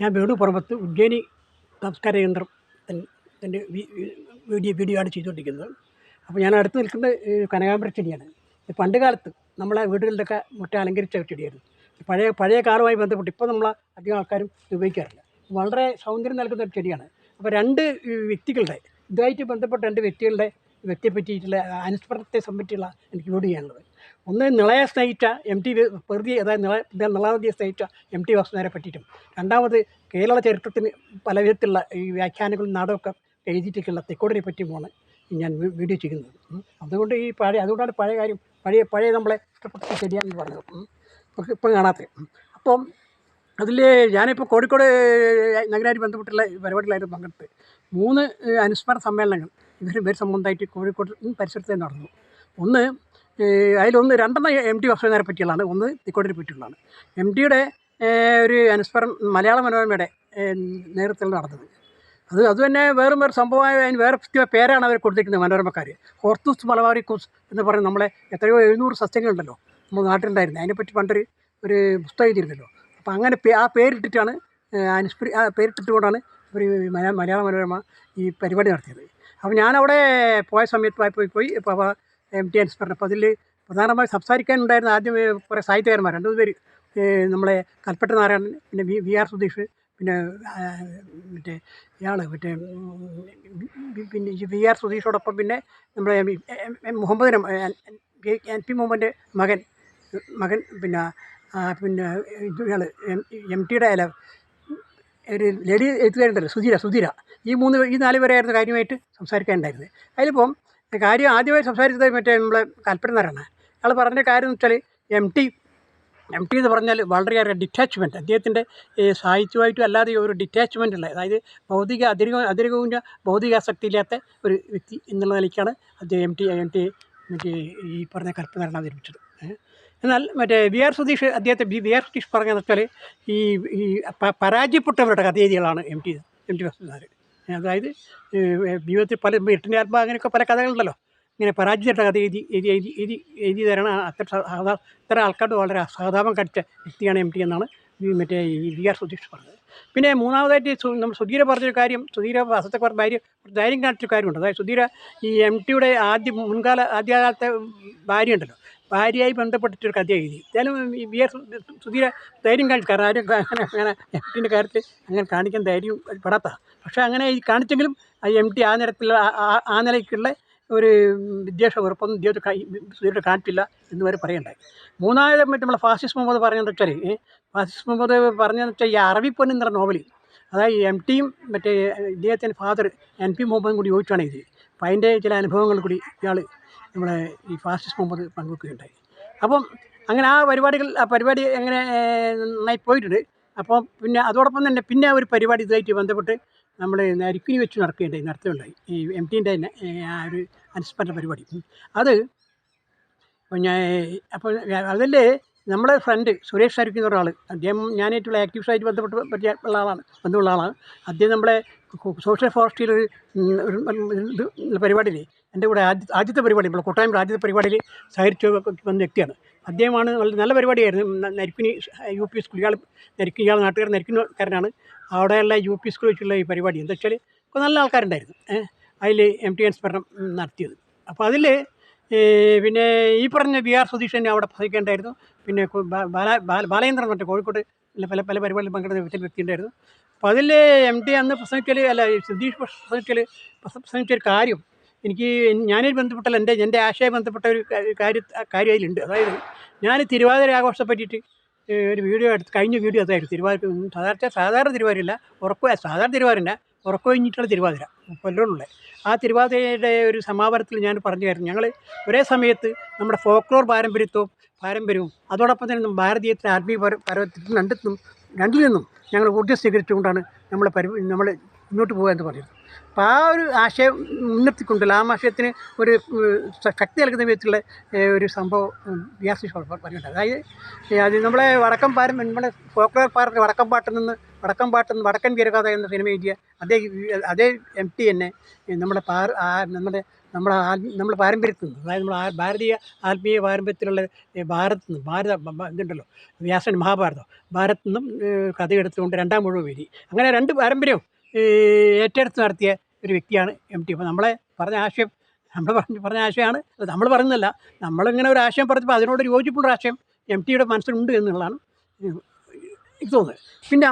ഞാൻ വേണു പുറമത്ത് ഉജ്ജയിനി സംസ്കാര കേന്ദ്രത്തിൻ്റെ വീഡിയോ ആണ് ചെയ്തുകൊണ്ടിരിക്കുന്നത്. അപ്പോൾ ഞാൻ അടുത്ത് നിൽക്കുന്നത് കനകാംബര ചെടിയാണ്. പണ്ട് കാലത്ത് നമ്മളെ വീടുകളിലൊക്കെ മുറ്റ അലങ്കരിച്ച ചെടിയായിരുന്നു. പഴയ കാലവുമായി ബന്ധപ്പെട്ട് ഇപ്പോൾ നമ്മൾ അധികം ആൾക്കാരും ഉപയോഗിക്കാറില്ല. വളരെ സൗന്ദര്യം നൽകുന്ന ഒരു ചെടിയാണ്. അപ്പോൾ രണ്ട് വ്യക്തികളുടെ ഇതുമായിട്ട് ബന്ധപ്പെട്ട രണ്ട് വ്യക്തിയെ പറ്റിയിട്ടുള്ള അനുസ്മരണത്തെ സംബന്ധിച്ചുള്ള എനിക്ക് വീഡിയോ ചെയ്യാനുള്ളത്. ഒന്ന് നിളയെ സ്നേഹിച്ച MT പ്രകൃതി, അതായത് നിളാനദിയെ സ്നേഹിച്ച MT വാസുദേവനെ പറ്റിയിട്ടും, രണ്ടാമത് കേരള ചരിത്രത്തിന് പല വിധത്തിലുള്ള ഈ വ്യാഖ്യാനങ്ങളും നാടകമൊക്കെ എഴുതിയിട്ടൊക്കെയുള്ള തെക്കോടിനെ പറ്റിയുമാണ് ഞാൻ വീഡിയോ ചെയ്യുന്നത്. അതുകൊണ്ട് അതുകൊണ്ടാണ് പഴയ നമ്മളെ ഇഷ്ടപ്പെട്ട ശരിയാണെന്ന് പറഞ്ഞത് ഇപ്പം കാണാത്തത്. അപ്പം അതിൽ ഞാനിപ്പോൾ കോഴിക്കോട് നഗരവുമായി ബന്ധപ്പെട്ടുള്ള പരിപാടികളായിരുന്നു പങ്കെടുത്ത് 3 അനുസ്മരണ സമ്മേളനങ്ങൾ ഇവർ സംബന്ധമായിട്ട് കോഴിക്കോട് പരിസരത്ത് നടന്നു. അതിലൊന്ന് 2 MT വാസുദേവനെ പറ്റിയുള്ളതാണ്, ഒന്ന് തിക്കോടിനെ പറ്റിയുള്ളതാണ്. MTയുടെ ഒരു അനുസ്മരണം മലയാള മനോരമയുടെ നേതൃത്വത്തിൽ നടന്നത്. അത് തന്നെ വേറെ സംഭവമായ അതിന് വേറെ പ്രത്യേക പേരാണ് അവർ കൊടുത്തിരിക്കുന്നത് മനോരമക്കാർ. ഹോർത്തൂസ് മലബാറിക്കൂസ് എന്ന് പറയുന്നത് നമ്മളെ എത്രയോ 700 സസ്യങ്ങളുണ്ടല്ലോ നമ്മുടെ നാട്ടിലുണ്ടായിരുന്നത്. അതിനെപ്പറ്റി പണ്ടൊരു പുസ്തകം എഴുതിയിരുന്നല്ലോ. അപ്പോൾ അങ്ങനെ ആ പേരിട്ടിട്ടാണ് പേരിട്ടിട്ടുകൊണ്ടാണ് ഒരു മലയാള മനോരമ ഈ പരിപാടി നടത്തിയത്. അപ്പോൾ ഞാനവിടെ പോയ സമയത്ത് പോയി ഇപ്പോൾ MT അനുസ്മരണം. അപ്പോൾ അതിൽ പ്രധാനമായി സംസാരിക്കാനുണ്ടായിരുന്ന ആദ്യം കുറേ സാഹിത്യകാരന്മാർ 2 പേര്, നമ്മളെ കൽപ്പറ്റ നാരായണൻ, പിന്നെ VR സുധീഷ്, പിന്നെ VR സുധീഷോടൊപ്പം പിന്നെ നമ്മുടെ മുഹമ്മദിനും NP മുഹമ്മദിൻ്റെ മകൻ പിന്നെ MTയുടെ ഒരു ലേഡി എഴുത്തുകാരുണ്ടല്ലോ സുധീര. ഈ 4 പേരായിരുന്നു കാര്യമായിട്ട് സംസാരിക്കാനുണ്ടായിരുന്നത്. അതിലിപ്പം ആദ്യമായി സംസാരിച്ചത് നമ്മളെ കൽപ്പറ്റ നാരായണൻ. അയാൾ പറഞ്ഞ കാര്യം എന്ന് വെച്ചാൽ MT എന്ന് പറഞ്ഞാൽ വളരെയേറെ ഡിറ്റാച്ച്മെൻറ്റ്, അദ്ദേഹത്തിൻ്റെ സാഹിത്യമായിട്ടും അല്ലാതെ ഒരു ഡിറ്റാച്ച്മെൻ്റ് ഉള്ള, അതായത് അതിരകവും ഭൗതികാസക്തിയില്ലാത്ത ഒരു വ്യക്തി എന്നുള്ള നിലയ്ക്കാണ് അദ്ദേഹം MT ഈ പറഞ്ഞ കൽപ്പറ്റ നാരായണൻ അവതരിപ്പിച്ചത്. എന്നാൽ VR സുധീഷ് പറഞ്ഞതെന്ന് വെച്ചാൽ ഈ പരാജയപ്പെട്ടവരുടെ കഥേരികളാണ് MT വാസുദേവൻ. അതായത് ജീവിതത്തിൽ പല എട്ടിൻ്റെ ആത്മ അങ്ങനെയൊക്കെ പല കഥകളുണ്ടല്ലോ. ഇങ്ങനെ പരാജയപ്പെട്ട കഥ എഴുതി തരണം ഇത്തരം ആൾക്കാരുടെ വളരെ സഹതാപം കടിച്ച വ്യക്തിയാണ് MT എന്നാണ് ഈ VR സുധീഷ് പറഞ്ഞത്. പിന്നെ മൂന്നാമതായിട്ട് സുധീര പറഞ്ഞൊരു കാര്യം, സുധീര വസത്തെ ധൈര്യം കാണിച്ചൊരു കാര്യമുണ്ട്. അതായത് സുധീര ഈ MTയുടെ ആദ്യകാലത്തെ ഭാര്യ ഉണ്ടല്ലോ, ഭാര്യയായി ബന്ധപ്പെട്ടിട്ടൊരു കഥ എഴുതി. എന്തായാലും ഈ VR സുധീര ധൈര്യം കാണിച്ചു. കാരണം ആരും അങ്ങനെ MTൻ്റെ കാര്യത്തിൽ അങ്ങനെ കാണിക്കാൻ ധൈര്യം പെടാത്ത, പക്ഷേ അങ്ങനെ കാണിച്ചെങ്കിലും MT ആ നിലയ്ക്കുള്ള ഒരു വിദ്വേഷ വെറുപ്പൊന്നും സുധീരയുടെ കാണിച്ചില്ല എന്ന് വരെ പറയണ്ടായി. മൂന്നാമത് നമ്മളെ ഫാസിസ്റ്റ് മുഹമ്മദ് പറഞ്ഞതെന്ന് വെച്ചാൽ ഈ അറബിപ്പൊന്ന് എന്ന നോവൽ, അതായത് MTയും ഇദ്ദേഹത്തിൻ്റെ ഫാദർ NP മുഹമ്മദും കൂടി യോജിച്ചാണ് ഇത്. അപ്പം അതിൻ്റെ ചില അനുഭവങ്ങൾ കൂടി ഇയാൾ നമ്മളെ ഈ ഫാസിസ്റ്റ് മുഹമ്മദ് പങ്കുവെക്കുകയുണ്ടായി. അപ്പം അങ്ങനെ ആ പരിപാടി അങ്ങനെ നന്നായി പോയിട്ടുണ്ട്. അപ്പം പിന്നെ അതോടൊപ്പം തന്നെ പിന്നെ ഒരു പരിപാടി ഇതായിട്ട് ബന്ധപ്പെട്ട് നമ്മൾ നരിക്കുനി വെച്ച് നടത്തുകയുണ്ടായി ഈ MTൻ്റെ തന്നെ ആ ഒരു അനുസ്മരണ പരിപാടി. അപ്പോൾ അതിൽ നമ്മുടെ ഫ്രണ്ട് സുരേഷ് നരിക്കുനി എന്ന ഒരാൾ, അദ്ദേഹം ഞാനായിട്ടുള്ള ആക്ടിവിസ്റ്റായിട്ട് ബന്ധമുള്ള ആളാണ്. അദ്ദേഹം നമ്മളെ സോഷ്യൽ ഫോറസ്റ്റിൽ ഒരു പരിപാടിയിൽ എൻ്റെ കൂടെ ആദ്യത്തെ പരിപാടി, നമ്മൾ കോട്ടയംപുഴ ആദ്യത്തെ പരിപാടിയിൽ സഹകരിച്ച് വന്ന വ്യക്തിയാണ്. അദ്ദേഹമാണ് നല്ല പരിപാടിയായിരുന്നു. നരിക്കുനി UP സ്കൂൾ, ഇയാൾ നാട്ടുകാരൻ നരിക്കുനിക്കാരനാണ്. അവിടെയുള്ള UP സ്കൂളിൽ വെച്ചുള്ള ഈ പരിപാടി എന്താ വെച്ചാൽ നല്ല ആൾക്കാരുണ്ടായിരുന്നു. അതിൽ MT അനുസ്മരണം നടത്തിയത്. അപ്പോൾ അതിൽ പിന്നെ ഈ പറഞ്ഞ VR സുധീഷനെ അവിടെ പ്രസംഗിക്കേണ്ടായിരുന്നു. പിന്നെ ബാലേന്ദ്രൻ മറ്റേ കോഴിക്കോട് പല പരിപാടിയിൽ പങ്കെടുത്ത വ്യക്തി ഉണ്ടായിരുന്നു. അപ്പോൾ അതിൽ MT അന്ന് സുധീഷ് പ്രസംഗിച്ചൊരു കാര്യം ഞാനതിൽ ബന്ധപ്പെട്ടല്ല, എൻ്റെ ആശയം ബന്ധപ്പെട്ട ഒരു കാര്യം അതിലുണ്ട്. അതായത് ഞാൻ തിരുവാതിര ആഘോഷത്തെ പറ്റിയിട്ട് ഒരു വീഡിയോ കഴിഞ്ഞ വീഡിയോ അതായിരുന്നു. സാധാരണ തിരുവാതിരയില്ല, സാധാരണ തിരുവാതിരല്ല, ഉറക്കൊഴിഞ്ഞിട്ടുള്ള തിരുവാതിര കൊല്ലമുള്ള ആ തിരുവാതിരയുടെ ഒരു സമാപനത്തിൽ ഞാൻ പറഞ്ഞായിരുന്നു, ഞങ്ങൾ ഒരേ സമയത്ത് നമ്മുടെ ഫോക്ലോർ പാരമ്പര്യവും അതോടൊപ്പം തന്നെ ഭാരതീയത്തിൻ്റെ ആത്മീയ പരവത്തിൽ രണ്ടിൽ നിന്നും ഞങ്ങൾ ഊർജ്ജം സ്വീകരിച്ചുകൊണ്ടാണ് നമ്മൾ മുന്നോട്ട് പോകുക എന്ന് പറഞ്ഞത്. അപ്പോൾ ആ ഒരു ആശയം മുൻനിർത്തിക്കൊണ്ടല്ല, ആ ആശയത്തിന് ഒരു ശക്തി നൽകുന്ന വിധത്തിലുള്ള ഒരു സംഭവം വ്യാസി പറഞ്ഞിട്ടുണ്ട്. അതായത് അത് നമ്മളെ നമ്മളെ ഫോക്ലോർ പാട്ടിൻ്റെ വടക്കൻ വീരഗാഥ എന്ന സിനിമ എഴുതിയ അതേ MT തന്നെ നമ്മുടെ നമ്മുടെ പാരമ്പര്യത്തിൽ നിന്ന്, അതായത് നമ്മൾ ഭാരതീയ ആത്മീയ പാരമ്പര്യത്തിലുള്ള ഇതുണ്ടല്ലോ, വ്യാസൻ മഹാഭാരതം, ഭാരതത്തിൽ നിന്നും കഥയെടുത്തുകൊണ്ട് രണ്ടാം മുഴുവൻ വേദി, അങ്ങനെ രണ്ട് പാരമ്പര്യവും ഏറ്റെടുത്ത് നടത്തിയ ഒരു വ്യക്തിയാണ് എം ടി. അപ്പോൾ നമ്മളെ പറഞ്ഞ ആശയം പറഞ്ഞ ആശയമാണ്, നമ്മൾ പറയുന്നതല്ല, നമ്മളിങ്ങനെ ഒരു ആശയം പറഞ്ഞപ്പോൾ അതിനോടൊരു യോജിപ്പുള്ള ആശയം എം ടിയുടെ മനസ്സിലുണ്ട് എന്നുള്ളതാണ് എനിക്ക് തോന്നുന്നത്. പിന്നെ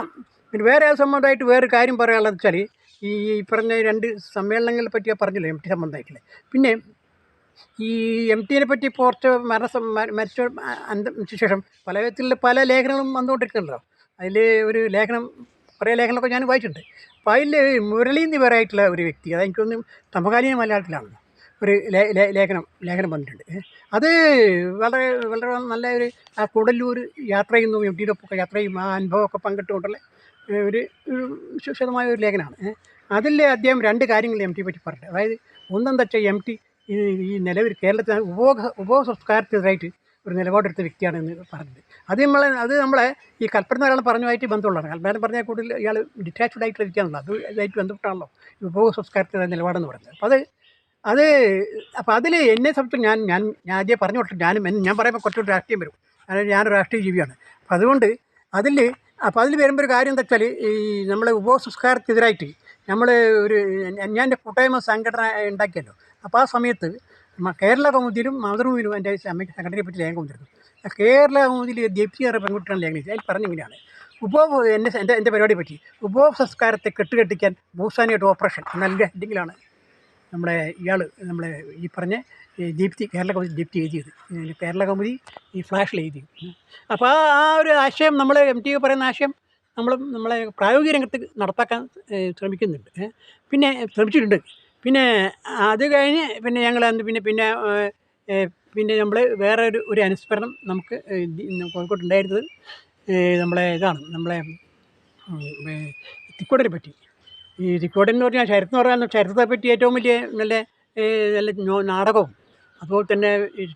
വേറെ സംബന്ധമായിട്ട് വേറൊരു കാര്യം പറയാനുള്ളതെന്ന് വെച്ചാൽ, ഈ പറഞ്ഞ രണ്ട് സമ്മേളനങ്ങളെ പറ്റി പറഞ്ഞില്ല എം ടി സംബന്ധമായിട്ടില്ല. പിന്നെ ഈ എം ടിനെ പറ്റി കുറച്ച് മരിച്ച ശേഷം പല വിധത്തിലുള്ള പല ലേഖനങ്ങളും വന്നുകൊണ്ടിരിക്കുന്നുണ്ടല്ലോ. അതിൽ ഒരു ലേഖനം, കുറേ ലേഖനമൊക്കെ ഞാൻ വായിച്ചിട്ടുണ്ട്. അപ്പോൾ അതിൽ മുരളി എന്ന് പേരായിട്ടുള്ള ഒരു വ്യക്തി, അത് എനിക്കൊന്നും സമകാലീന മലയാളത്തിലാണല്ലോ, ഒരു ലേഖനം വന്നിട്ടുണ്ട്. അത് വളരെ വളരെ നല്ല ഒരു ആ കൂടല്ലൂർ യാത്ര ചെയ്യുന്നു, എം ടിയുടെ ഒപ്പം യാത്ര ചെയ്യും, ആ അനുഭവമൊക്കെ പങ്കിട്ടുകൊണ്ടുള്ള ഒരു വിശദമായ ഒരു ലേഖനമാണ്. അതിൽ അദ്ദേഹം രണ്ട് കാര്യങ്ങൾ എം ടിയെ പറ്റി പറഞ്ഞത്. അതായത് ഒന്നെന്താ വെച്ചാൽ, എം ടി ഈ നിലവിൽ കേരളത്തിൽ ഉപഭോഗ സംസ്കാരത്തിനെതിരായിട്ട് ഒരു നിലപാടെടുത്ത വ്യക്തിയാണെന്ന് പറഞ്ഞത്. അത് നമ്മളെ ഈ കൽപ്പന ഒരാൾ പറഞ്ഞുമായിട്ട് ബന്ധമുള്ളതാണ്. കൽപ്പന പറഞ്ഞാൽ കൂടുതൽ ഇയാൾ ഡിറ്റാച്ച്ഡ് ആയിട്ടുള്ള വ്യക്തിയാണല്ലോ, അത് ഇതായിട്ട് ബന്ധപ്പെട്ടാണല്ലോ ഉപഭോഗ സംസ്കാരത്തിൻ്റെ നിലപാടെന്ന് പറയുന്നത്. അപ്പോൾ അതിൽ എന്നെ സംബന്ധിച്ച് ഞാൻ ആദ്യം പറഞ്ഞു കൊടുത്തു, ഞാൻ പറയുമ്പോൾ കുറച്ചുകൂടി രാഷ്ട്രീയം വരും, ഞാനൊരു രാഷ്ട്രീയ ജീവിയാണ്. അപ്പോൾ അതുകൊണ്ട് അതിൽ വരുമ്പോൾ ഒരു കാര്യം എന്താ വെച്ചാൽ, ഈ നമ്മൾ ഉപഭോഗ സംസ്കാരത്തിനെതിരായിട്ട് നമ്മൾ ഞാൻ എൻ്റെ കൂട്ടായ്മ സംഘടന ഉണ്ടാക്കിയല്ലോ. അപ്പോൾ ആ സമയത്ത് കേരള കൗമുദിയിലും മാതൃഭൂമിയിലും എൻ്റെ സംഘടനയെ പറ്റി ലേഖനം വന്നിരുന്നു. കേരള കൗമുദിയിൽ ദീപ്തി എന്ന പെൺകുട്ടിയാണ് ലേഖനം ചെയ്തത്. അതിൽ പറഞ്ഞിങ്ങനെയാണ്, എൻ്റെ പരിപാടിയെ പറ്റി, ഉപഭോഗ സംസ്കാരത്തെ കെട്ടുകെട്ടിക്കാൻ ഭൂസാനിയായിട്ട് ഓപ്പറേഷൻ നല്ല ഹെഡിങ്ങിലാണ് നമ്മളെ ഈ പറഞ്ഞ കേരള കൗമുദി ദീപ്തി എഴുതിയത്, കേരള കൗമുദി ഈ ഫ്ലാഷിൽ എഴുതി. അപ്പോൾ ആ ഒരു ആശയം നമ്മൾ എം ടി പറയുന്ന ആശയം നമ്മളെ പ്രായോഗിക രംഗത്ത് നടപ്പാക്കാൻ ശ്രമിച്ചിട്ടുണ്ട്. പിന്നെ അത് കഴിഞ്ഞ് പിന്നെ ഞങ്ങൾ പിന്നെ നമ്മൾ വേറെ ഒരു അനുസ്മരണം നമുക്ക് കോഴിക്കോട്ടുണ്ടായിരുന്നത് നമ്മളെ തിക്കോടിനെ പറ്റി. ഈ തിക്കോടെന്ന് പറഞ്ഞാൽ ചരിത്രത്തെ പറ്റി ഏറ്റവും വലിയ നല്ല നാടകവും അതുപോലെ തന്നെ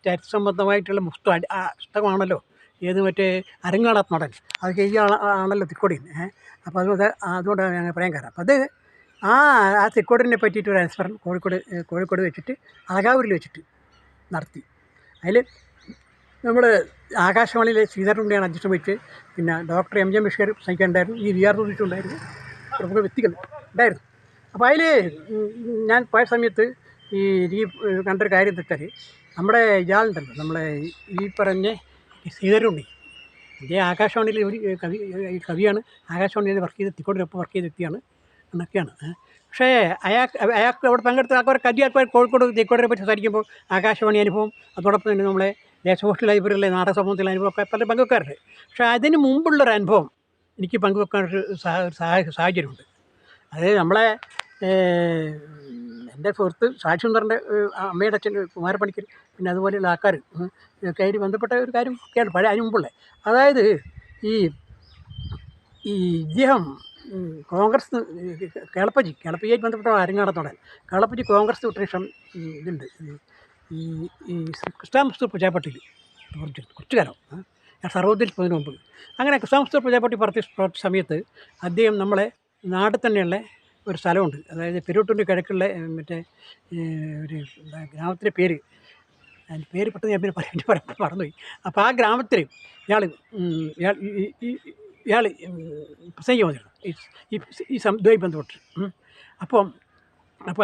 ചരിത്ര സംബന്ധമായിട്ടുള്ള പുസ്തകമാണല്ലോ മറ്റേ അരങ്ങാടാത്ത നടൻ, അത് ചെയ്യ ആണല്ലോ തിക്കോടിയൻ. അപ്പോൾ അതുകൊണ്ടാണ് ഞങ്ങൾ പറയാൻ കാരണം. അപ്പോൾ അത് ആ തിക്കോടിനെ പറ്റിയിട്ട് ഒരു അനുസ്മരണം കോഴിക്കോട് വെച്ചിട്ട് അളകാവൂരിൽ വെച്ചിട്ട് നടത്തി. അതിൽ നമ്മൾ ആകാശവാണിയിലെ ശ്രീധരനുണ്ടെയാണ് അധ്യക്ഷം വെച്ച്, പിന്നെ ഡോക്ടർ എം ജെ ബഷീർ പ്രസംഗിക്കാനുണ്ടായിരുന്നു, ഈ വി ആർ തോന്നിയിട്ടുണ്ടായിരുന്നു, പ്രമുഖ വ്യക്തികൾ ഉണ്ടായിരുന്നു. അപ്പോൾ അതിൽ ഞാൻ പോയ സമയത്ത് ഈ കണ്ടൊരു കാര്യം എന്താ വെച്ചാൽ, നമ്മുടെ ഇയാളുണ്ടല്ലോ, നമ്മളെ ഈ പറഞ്ഞ ശ്രീധരനുണ്ട്, ഇതേ ആകാശവാണിയിൽ ഒരു കവിയാണ്, ആകാശവാണിയിൽ തിക്കോടിനൊപ്പം വർക്ക് ചെയ്ത വ്യക്തിയാണ് എന്നൊക്കെയാണ്. പക്ഷേ അയാൾക്ക് അവിടെ പങ്കെടുത്ത ആൾക്കാർ കോഴിക്കോട് തിക്കോടിനെ പറ്റി സംസാരിക്കുമ്പോൾ ആകാശവാണി അനുഭവം, അതോടൊപ്പം തന്നെ നമ്മളെ ദേശഭോഷ ലൈബ്രറിയിലെ നാടക സമൂഹത്തിലെ അനുഭവമൊക്കെ പല പങ്കുവെക്കാറുണ്ട്. പക്ഷേ അതിന് മുമ്പുള്ളൊരു അനുഭവം എനിക്ക് പങ്കുവെക്കാനൊരു സാഹചര്യമുണ്ട്. അത് നമ്മളെ എൻ്റെ സുഹൃത്ത് സാക്ഷി സുന്ദറിൻ്റെ അമ്മയുടെ അച്ഛൻ കുമാരപ്പണിക്കർ, പിന്നെ അതുപോലെയുള്ള ആൾക്കാർ ഒക്കെ ആയിട്ട് ബന്ധപ്പെട്ട ഒരു കാര്യം ഒക്കെയാണ് അതിന് മുമ്പുള്ളത്. അതായത് ഈ ഇദ്ദേഹം കോൺഗ്രസ് കേളപ്പജിയായിട്ട് ബന്ധപ്പെട്ട അരങ്ങാടത്തോടെ കേളപ്പജി കോൺഗ്രസ് വിട്ട ശേഷം ഇതുണ്ട്, ഈ കൃഷ്ണാമസ്തു പ്രജാപട്ടിയിൽ കുറച്ചു കാലം സർവോദയത്തിന് മുമ്പ്. അങ്ങനെ കൃഷ്ണാമസ്തു പ്രജാപട്ടി പ്രവർത്തിച്ച സമയത്ത് അദ്ദേഹം നമ്മളെ നാട്ടിൽ തന്നെയുള്ള ഒരു സ്ഥലമുണ്ട്, അതായത് പെരുവട്ടൂരിൻ്റെ കിഴക്കുള്ള മറ്റേ ഒരു ഗ്രാമത്തിൻ്റെ പേര് പെട്ടെന്ന് ഞാൻ പിന്നെ മറന്നുപോയി. അപ്പോൾ ആ ഗ്രാമത്തിൽ ഇയാൾ പ്രസംഗിക്കാൻ വന്നിരുന്നു ഈ ഇതുമായി ബന്ധപ്പെട്ട്. അപ്പോൾ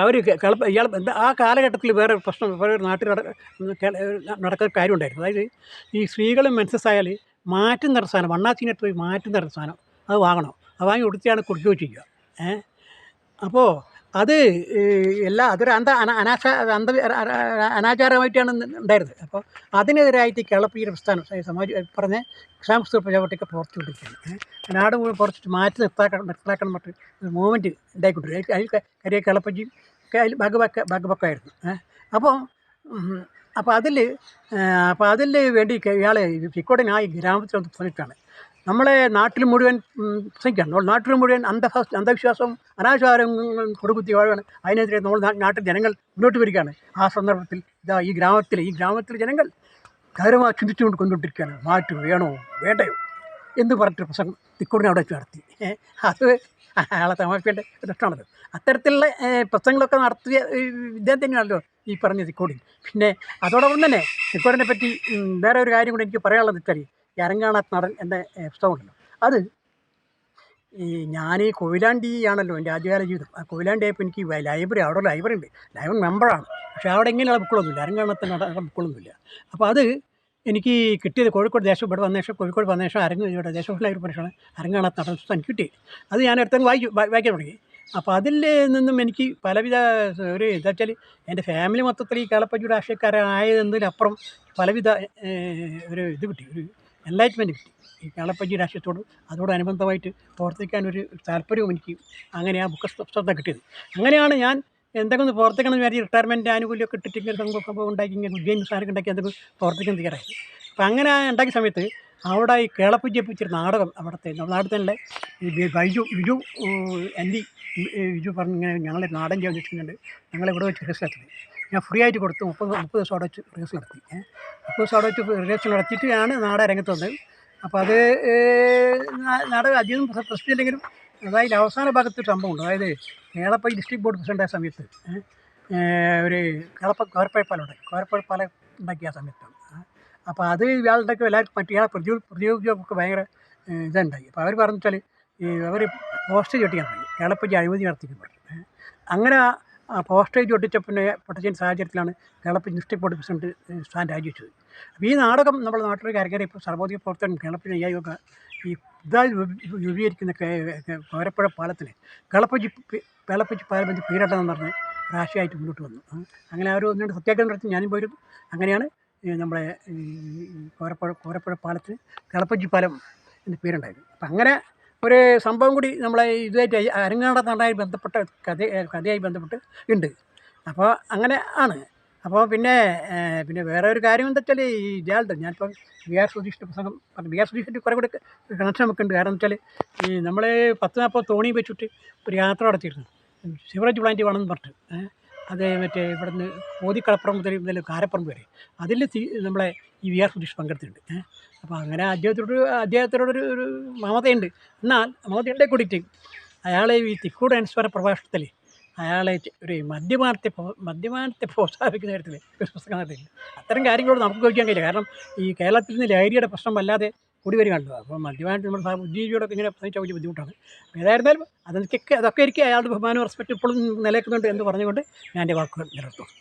അവർ ഇയാൾ ആ കാലഘട്ടത്തിൽ വേറെ ഒരു നാട്ടിൽ നടക്കുന്ന കാര്യം ഉണ്ടായിരുന്നു. അതായത് ഈ സ്ത്രീകളും മെൻസസ്സായാൽ മാറ്റി നിറ സാധനം, വണ്ണാച്ചീനത്ത് പോയി മാറ്റി നിറ സാധനം അത് വാങ്ങണം, അത് വാങ്ങി കൊടുത്തിയാണ് കുടിക്കുകയോ ചെയ്യുക. അപ്പോൾ അത് അതൊരു അനാചാരമായിട്ടാണ് ഉണ്ടായിരുന്നത്. അപ്പോൾ അതിനെതിരായിട്ട് കേളപ്പജിയുടെ പ്രസ്ഥാനം പറഞ്ഞ കൃഷ്ണാമസ്തു പ്രജാപട്ടിയൊക്കെ പ്രവർത്തിച്ചുകൊണ്ടിരിക്കുകയാണ്. നാട് മുഴുവൻ പുറത്തിട്ട് മാറ്റി നിർത്തലാക്കണം മറ്റ് മൂവ്മെൻറ്റ് ഉണ്ടായിക്കൊണ്ടിരിക്കുക. അതിൽ കരിയ കേളപ്പജിയും ഒക്കെ അതിൽ ഭാഗവക്കായിരുന്നു. അപ്പോൾ അതിൽ വേണ്ടി ഇയാൾ തിക്കോടിനായി ഗ്രാമത്തിൽ വന്ന് പ്രസംഗിക്കുകയാണ്. നമ്മളെ നാട്ടിൽ മുഴുവൻ പ്രസംഗിക്കുകയാണ്. നാട്ടിൽ മുഴുവൻ അന്ധവിശ്വാസവും അനാചാരങ്ങളും കൊടുകുത്തി വാഴുകയാണ്. അതിനെതിരെ നമ്മൾ നാട്ടിൽ ജനങ്ങൾ മുന്നോട്ട് വരികയാണ്. ആ സന്ദർഭത്തിൽ ഈ ഗ്രാമത്തിലെ ജനങ്ങൾ കാര്യമായി ചിന്തിച്ചുകൊണ്ട് കൊണ്ടുകൊണ്ടിരിക്കുകയാണ്, മാറ്റം വേണോ വേണ്ടയോ എന്ന് പറഞ്ഞിട്ട് പ്രസംഗം തിക്കോടിനെ അവിടെ വെച്ച് നടത്തി. അത് അയാളെ തമാശയുടെ ഇഷ്ടമാണത്. അത്തരത്തിലുള്ള പ്രസംഗങ്ങളൊക്കെ നടത്തിയ ഇദ്ദേഹം തന്നെയാണല്ലോ ഈ പറഞ്ഞ തിക്കോടി. പിന്നെ അതോടൊപ്പം തന്നെ തിക്കോടിനെ പറ്റി വേറെ ഒരു കാര്യം കൂടി എനിക്ക് പറയാനുള്ളത് വെച്ചാൽ, ഈ അരങ്ങാണാത്ത നടൻ എന്ന പുസ്തകമുണ്ടല്ലോ, അത് ഞാൻ ഈ കൊയിലാണ്ടി ആണല്ലോ എൻ്റെ ആദ്യകാല ജീവിതം. ആ കൊയിലാണ്ടി ആയപ്പോൾ എനിക്ക് ലൈബ്രറി, അവിടെ ലൈബ്രറി ഉണ്ട്, ലൈബ്രറി മെമ്പറാണ്. പക്ഷേ അവിടെ ഇങ്ങനെയുള്ള ബുക്കുകളൊന്നുമില്ല, അരങ്ങാണാത്ത നടൻ ബുക്കുകളൊന്നുമില്ല. അപ്പോൾ അത് എനിക്ക് കിട്ടിയത് കോഴിക്കോട് ഇവിടെ വന്ന ശേഷം, കോഴിക്കോട് വന്ന ശേഷം ഇവിടെ ദേശഭക്തി ലൈബ്രറി പരീക്ഷയാണ് അരങ്ങാണാത്ത നടൻ പുസ്തകം എനിക്ക് കിട്ടി. അത് ഞാൻ എടുത്തങ്ങ് വായിക്കാൻ തുടങ്ങി. അപ്പോൾ അതിൽ നിന്നും എനിക്ക് പലവിധ ഒരു എന്താ വെച്ചാൽ, എൻ്റെ ഫാമിലി മൊത്തത്തിൽ ഈ കേളപ്പജിയുടെ രാഷ്ട്രീയക്കാരായതിനപ്പുറം പലവിധ ഒരു ഇത് കിട്ടി, ഒരു എൻലൈറ്റ്മെൻറ്റ് കിട്ടി. ഈ കേളപ്പജി രാഷ്ട്രീയത്തോടും അതോടനുബന്ധമായിട്ട് പ്രവർത്തിക്കാനൊരു താല്പര്യവും എനിക്ക് അങ്ങനെ ആ പുസ്തകം കിട്ടിയത്. അങ്ങനെയാണ് ഞാൻ എന്തെങ്കിലും ഒന്ന് പ്രവർത്തിക്കണം എന്ന് റിട്ടയർമെൻറ്റ് ആനുകൂല്യമൊക്കെ ഇട്ടിട്ട് ഇങ്ങനെ സംഭവം ഉണ്ടാക്കി, ഇങ്ങനെ ഉദ്യോഗ സാധനമൊക്കെ ഉണ്ടാക്കി എന്തെങ്കിലും പ്രവർത്തിക്കാൻ തയ്യാറായി. അപ്പം അങ്ങനെ ഉണ്ടാക്കിയ സമയത്ത് അവിടെ ഈ കേളപ്പജിയെ പറ്റിയൊരു നാടകം അവിടുത്തെ നാടകത്തിൻ്റെ ഈ വിജു പറഞ്ഞു, ഇങ്ങനെ ഞങ്ങളെ നാടൻ ചെയ്യാൻ വെച്ചിട്ടുണ്ട്, ഞങ്ങളിവിടെ വെച്ച് റിഹേഴ്സൽ നടത്തി. ഞാൻ ഫ്രീ ആയിട്ട് കൊടുത്തു. 30 ദിവസം അവിടെ വെച്ച് റിഹേഴ്സൽ നടത്തി. 30 ദിവസം അവിടെ വെച്ച് റിഹേഴ്സൽ നടത്തിയിട്ടാണ് നാടക രംഗത്ത് വന്നത്. അപ്പോൾ അത് നാടകം അധികം പ്രശ്നമില്ലെങ്കിലും അതായത് അവസാന ഭാഗത്തൊരു സംഭവമുണ്ട്. അതായത് കേളപ്പജി ഡിസ്ട്രിക്ട് ബോർഡ് പ്രസിഡൻ്റായ സമയത്ത് ഒരു കോരപ്പഴപ്പാലം ഉണ്ടാക്കിയ സമയത്താണ്. അപ്പോൾ അത് ഇയാളുടെയൊക്കെ എല്ലാവർക്കും ഇയാളെ പ്രതിയോഗിച്ചൊക്കെ ഭയങ്കര ഇതുണ്ടായി. അപ്പോൾ അവർ പറഞ്ഞു വെച്ചാൽ അവർ പോസ്റ്റേജ് ഒട്ടിക്കാൻ തുടങ്ങി, കേളപ്പജി അഴിമതി നടത്തിക്കാൻ പറഞ്ഞു. അങ്ങനെ ആ പോസ്റ്റേജ് ഒട്ടിച്ചപ്പിന്നെ പൊട്ടിച്ചതിൻ്റെ സാഹചര്യത്തിലാണ് കേളപ്പജി ഡിസ്ട്രിക്ട് ബോർഡ് പ്രസിഡന്റ് സ്ഥാനം രാജിവെച്ചത്. അപ്പോൾ ഈ നാടകം നമ്മുടെ നാട്ടിലേക്ക് അരങ്ങേറി ഇപ്പോൾ സർവോദയ പ്രവർത്തനം കേളപ്പജി അയ്യായൊക്കെ ഈ ഇതായി രൂപീകരിക്കുന്ന കോരപ്പുഴ പാലത്തിന് കേളപ്പജി പാലം ബന്ധി പീരട്ടണമെന്ന് പറഞ്ഞ് രാശിയായിട്ട് മുന്നോട്ട് വന്നു. അങ്ങനെ അവർ ഒന്നുകൊണ്ട് സത്യാഗ്രഹം നടത്തി ഞാനും പോയിരുന്നു. അങ്ങനെയാണ് നമ്മുടെ കോരപ്പുഴ പാലത്തിന് കേളപ്പജി പാലം എന്ന് പേരുണ്ടായത്. അപ്പം അങ്ങനെ ഒരു സംഭവം കൂടി നമ്മളെ ഇതുമായിട്ട് അരങ്ങാണാത്ത നടനായി ബന്ധപ്പെട്ട കഥയായി ബന്ധപ്പെട്ട് ഉണ്ട്. അപ്പോൾ അങ്ങനെ ആണ്. അപ്പോൾ പിന്നെ വേറെ ഒരു കാര്യം എന്താ വെച്ചാൽ, ഈ ഇയാളുടെ ഞാനിപ്പം ബി.ആർ. സുധീഷിൻ്റെ പുസ്തകം പറഞ്ഞു. ബി.ആർ. സുധീഷിൻ്റെ കുറേ കൂടെ കണക്ഷൻ നമുക്കുണ്ട്. കാരണം എന്ന് വെച്ചാൽ, ഈ നമ്മൾ 10-40 തോണി വെച്ചിട്ട് ഒരു യാത്ര നടത്തിയിരുന്നു, സിവറേജ് പ്ലാന്റ് വേണമെന്ന് പറഞ്ഞിട്ട്. അത് മറ്റേ ഇവിടെ നിന്ന് കോതിക്കളപ്പുറം മുതൽ കാരപ്പുറം വരെ അതിൽ നമ്മളെ ഈ ബി.ആർ. സുധീഷ് പങ്കെടുത്തിട്ടുണ്ട്. അപ്പോൾ അങ്ങനെ അദ്ദേഹത്തിനോടൊരു മമതയുണ്ട്. എന്നാൽ മമതയുണ്ടെ കൂടിയിട്ട് അയാളെ ഈ തിക്കൂട് അനുസ്മരണ പ്രഭാഷണത്തിൽ അയാളെ ഒരു മദ്യപാനത്തെ പ്രോത്സാഹിപ്പിക്കുന്ന തരത്തിൽ ഒരു പുസ്തകം നടത്തിയിട്ടുണ്ട്. അത്തരം കാര്യങ്ങളോട് നമുക്ക് ഉപയോഗിക്കാൻ കഴിയില്ല. കാരണം ഈ കേരളത്തിൽ നിന്ന് ലഹരിയുടെ പ്രശ്നം വല്ലാതെ കൂടി വരികയാണല്ലോ. അപ്പോൾ മദ്യപാനത്തിൽ നമ്മുടെ ബുദ്ധിജീവിയോടൊക്കെ ഇങ്ങനെ പ്രസംഗിച്ചാൽ വലിയ ബുദ്ധിമുട്ടാണ്. അതായിരുന്നാലും അതൊക്കെ ഇരിക്കുക അയാളുടെ ബഹുമാനവും റെസ്പെക്റ്റ് ഇപ്പോഴും നിലനിൽക്കുന്നുണ്ട് എന്ന് പറഞ്ഞുകൊണ്ട് ഞാൻ എൻ്റെ വാക്കുകൾ നിർത്തുന്നു.